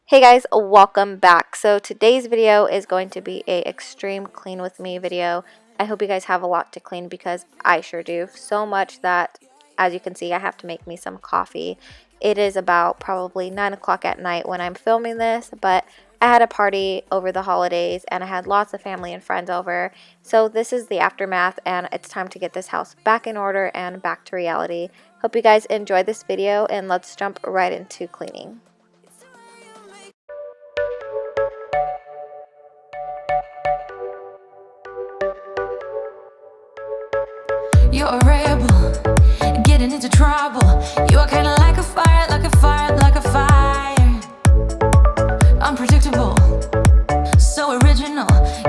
Hey guys, welcome back. So today's video is going to be a extreme clean with me video. I hope you guys have a lot to clean because I sure do. So much that, as you can see, I have to make me some coffee. It is about probably 9 o'clock at night when I'm filming this, but I had a party over the holidays and I had lots of family and friends over. So this is the aftermath and it's time to get this house back in order and back to reality. Hope you guys enjoyed this video and let's jump right into cleaning. You're a rebel, getting into trouble. You are kinda like a fire, like a fire, like a fire. Unpredictable, so original.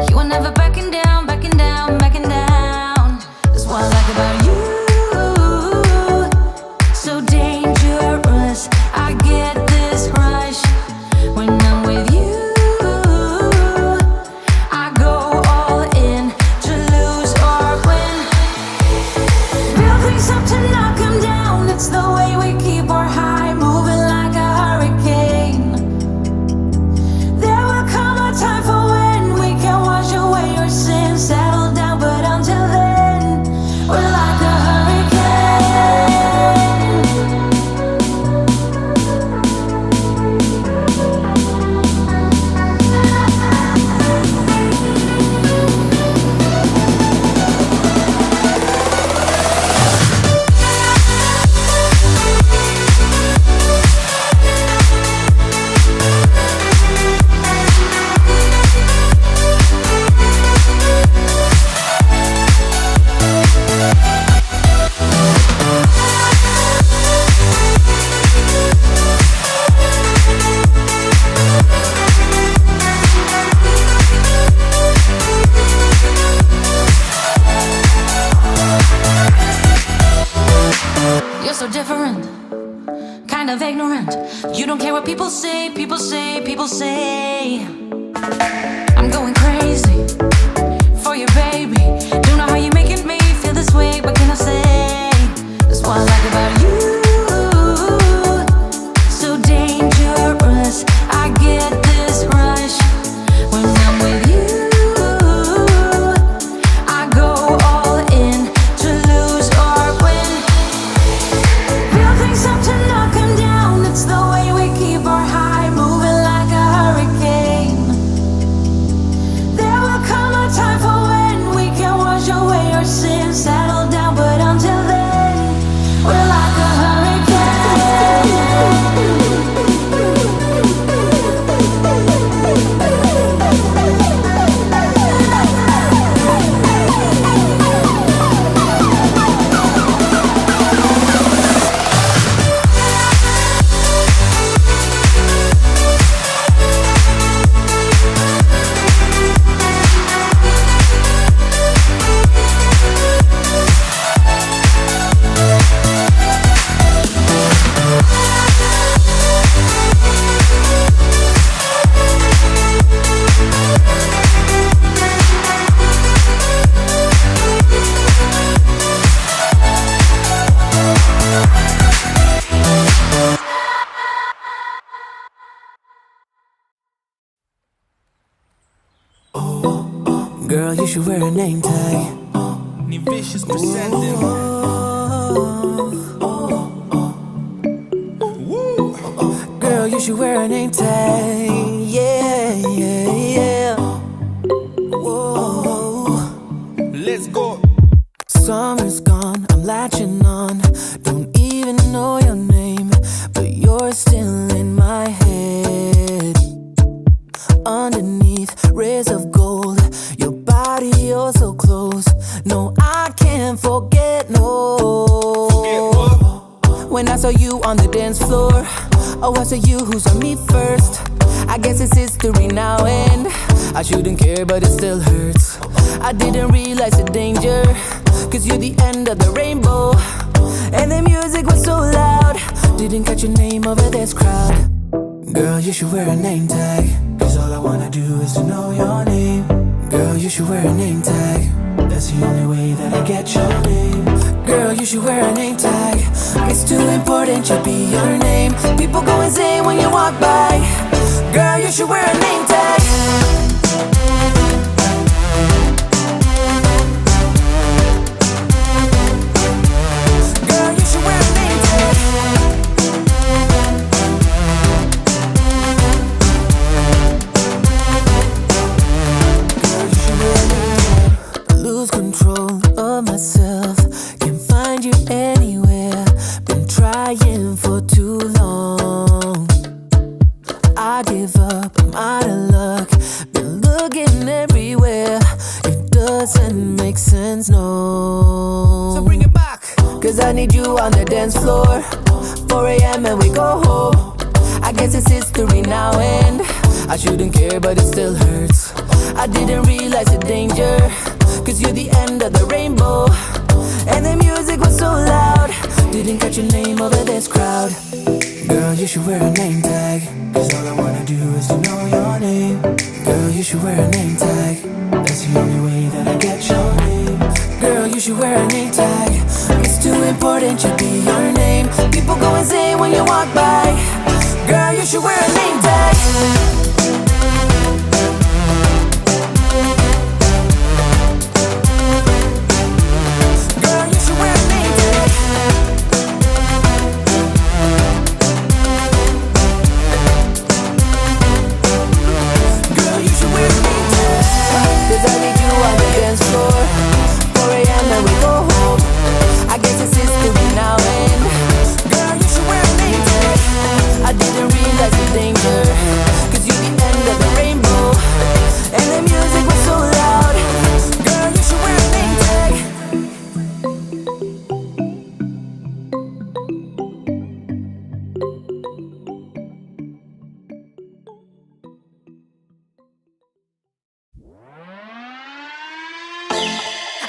You are never backing down, backing down, backing down. That's what I like about you. So dangerous, I get this rush when I'm with you. I go all in to lose or win. Things up to knock 'em down. It's the way we keep our high, moving like a hurricane. There will come a time for when we can wash away your sins, settle down, but until then, we're like a so different, kind of ignorant. You don't care what people say, people say, people say. I'm going crazy for you, baby. Don't know how you're making me feel this way. What can I say? That's what I like about you. So dangerous, I get this rush when I'm with you. I go all in to lose or win. Things up to knock 'em down. It's the way we keep our high, moving like a hurricane. There will come a time for when we can wash away our sins, settle down, but until then, we're like a Girl, you should wear a name tag. Ni vicious presenting. Girl, you should wear a name tag. Yeah, yeah, yeah. Whoa. Let's go. Summer's gone, I'm latching on. Don't even know your name, but you're still in my head. Underneath rays of gold, your body, you're so close. No, I can't forget, no. Forget what? When I saw you on the dance floor, oh, I saw you who saw me first. I guess it's history now and I shouldn't care, but it still hurts. I didn't realize the danger, cause you're the end of the rainbow. And the music was so loud, didn't catch your name over this crowd. Girl, you should wear a name tag, cause all I wanna do is to know your name. Girl, you should wear a name tag, that's the only way that I get your name. Girl, you should wear a name tag, it's too important to be your name. People go insane when you walk by. should wear a name tag. Girl, you should wear a name tag. Girl, you should wear a name tag. I lose control of myself. Can't find you anywhere. Been trying for too long. I give up, I'm out of luck. Been looking everywhere. It doesn't make sense, no. So bring it back. Cause I need you on the dance floor. 4 a.m. and we go home. I guess it's history now and I shouldn't care but it still hurts. I didn't realize the danger. Cause you're the end of the rainbow. And the music was so loud. Didn't catch your name over this crowd. Girl, you should wear a name tag. Cause all I wanna do is to know your name. Girl, you should wear a name tag. That's the only way that I get your name. Girl, you should wear a name tag. It's too important to be your name. People go insane when you walk by. Girl, you should wear a name tag.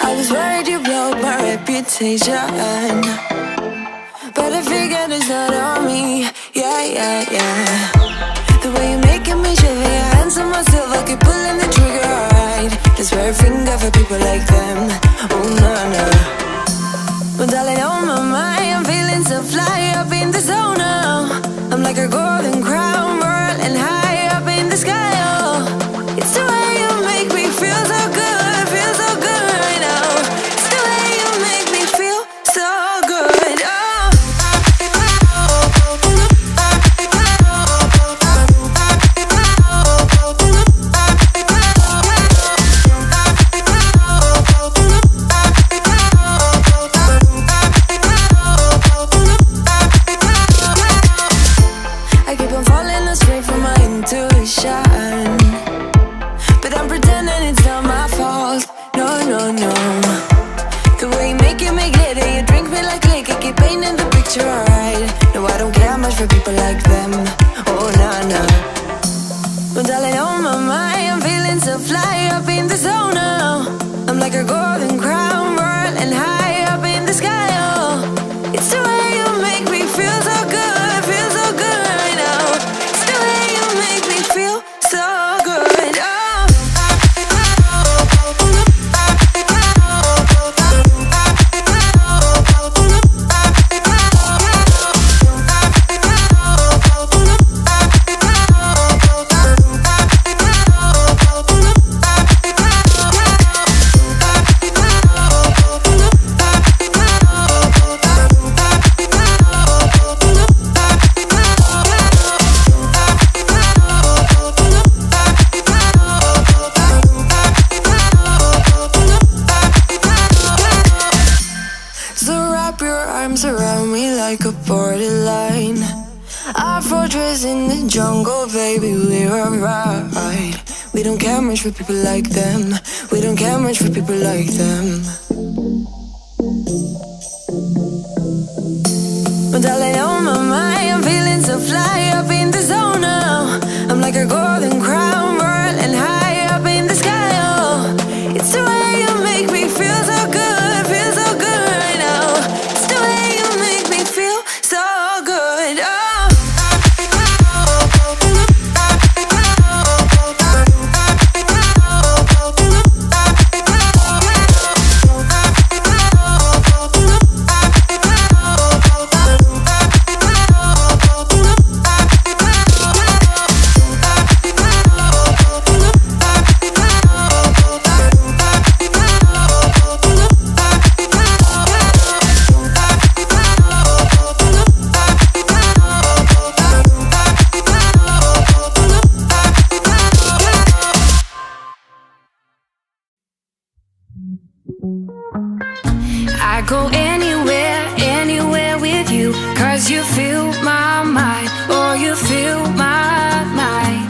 I was worried you broke my reputation, but I figured it's not on me. Yeah, yeah, yeah. The way you're making me shiver, your hands on myself, I keep pulling the trigger, alright. Just wear a finger for people like them. Oh, no, no. But darling, on my mind, I'm feeling so fly up in the zone now. I'm like a golden crown, whirling high up in the sky, oh. It's the way you make me feel so good, feel so good right now. It's the way you make me feel so good, oh. I keep on falling astray from my intuition, but I'm pretending it's not my fault. No, no, no. The way you make it make glitter, you drink me like liquor, keep painting the picture, alright. No, I don't care much for people like them. Oh, nah, nah. But darling, on my mind, I'm feeling so fly up in the zone now. I'm like a golden crown, whirling high up in the sky, oh. It's the way you make me feel so good, feel so good right now. It's the way you make me feel so good, oh. So wrap your arms around me like a borderline. Our fortress in the jungle, baby, we're alright. We don't care much for people like them. We don't care much for people like them. But darling, on my mind, I'm feeling so fly up in the zone now. I'm like a golden crown, whirling high up in the sky, oh. It's the way you make me feel so good, feel so good right now. It's the way you make me feel so good, oh. I go anywhere, anywhere with you, 'cause you fill my mind, oh you fill my mind.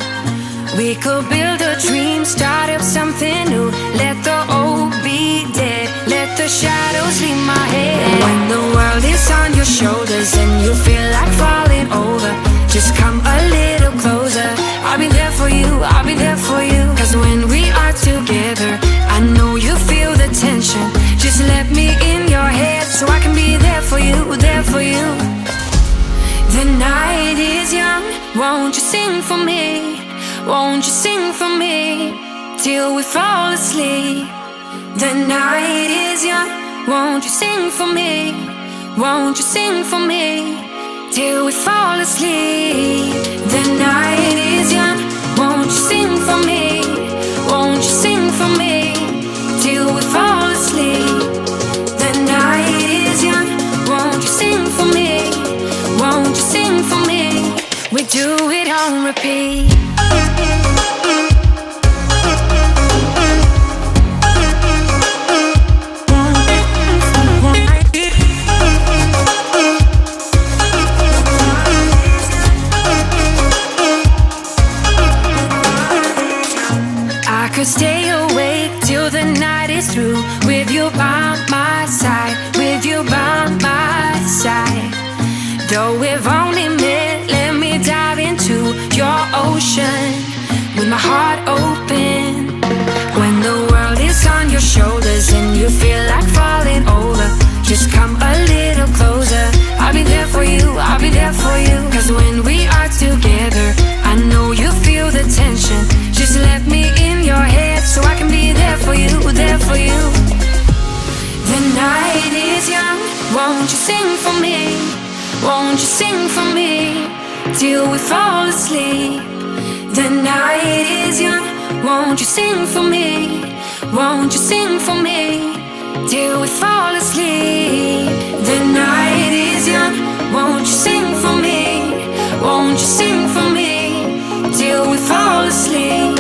We could build a dream, start up something new. Let the old be dead, let the shadows leave my head. When the world is on your shoulders and you feel like falling over, just come a little closer. I'll be there for you, I'll be there for you. 'Cause when we are together, I know you feel the tension. Just let me in your head so I can be there for you, there for you. The night is young, won't you sing for me? Won't you sing for me till we fall asleep? The night is young, won't you sing for me? Won't you sing for me till we fall asleep? The night is young, won't you sing for me? Won't you sing for me till we fall asleep? The night is young, won't you sing for me? Won't you sing for me? We do it on repeat. I could stay awake till the night is through, with you by my side, with you by my side. Though we've only met, let me dive into your ocean with my heart open. When the world is on your shoulders and you feel like falling over, just come a little closer. I'll be there for you, I'll be there for you. 'Cause when we are together, I know you feel the tension. Just let me in your head so I can be there for you, there for you. The night is young, won't you sing for me? Won't you sing for me till we fall asleep? The night is young, won't you sing for me? Won't you sing for me till we fall asleep? The night is young, won't you sing for me? Won't you sing for me till we fall asleep?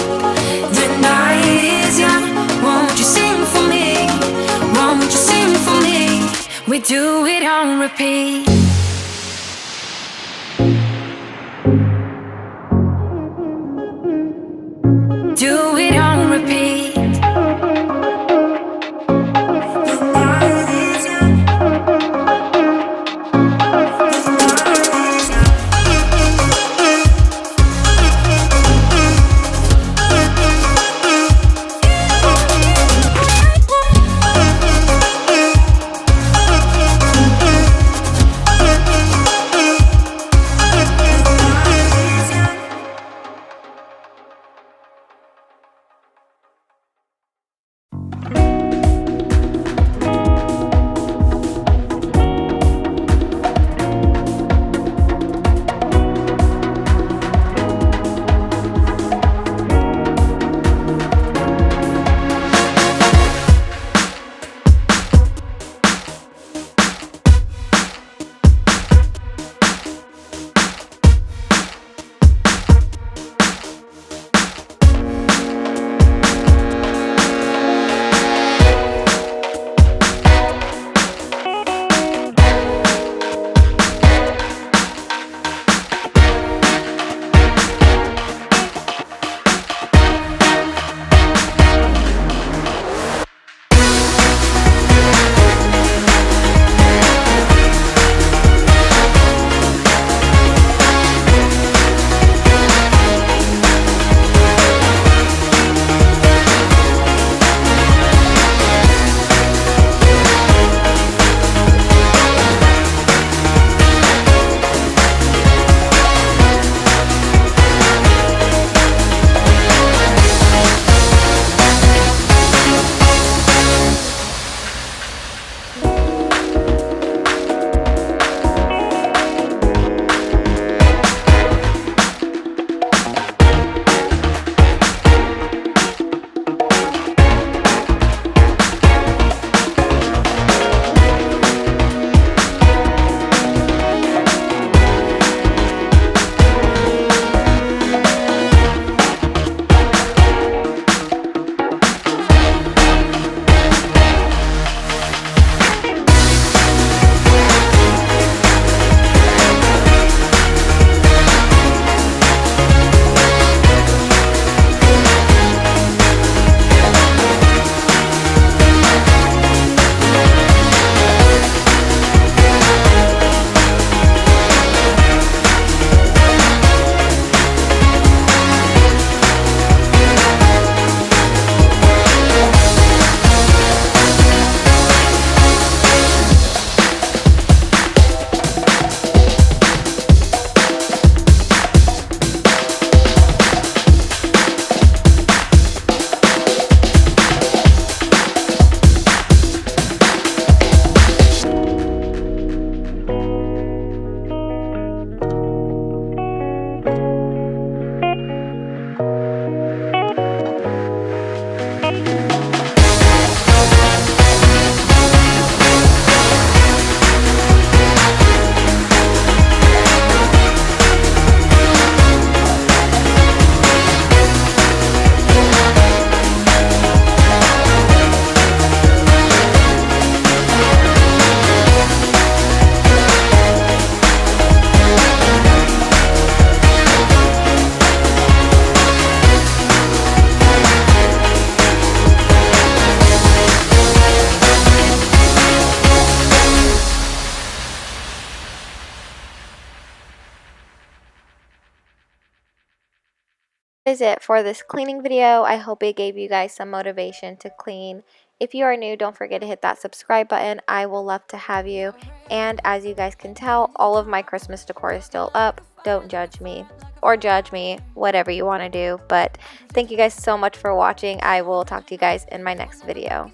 The night is young, won't you sing for me? Won't you sing for me? We do it on repeat. Do it on repeat. Is it for this cleaning video. I hope it gave you guys some motivation to clean. If you are new, don't forget to hit that subscribe button. I will love to have you. And as you guys can tell, all of my Christmas decor is still up. Don't judge me, or judge me, whatever you want to do. But thank you guys so much for watching. I will talk to you guys in my next video.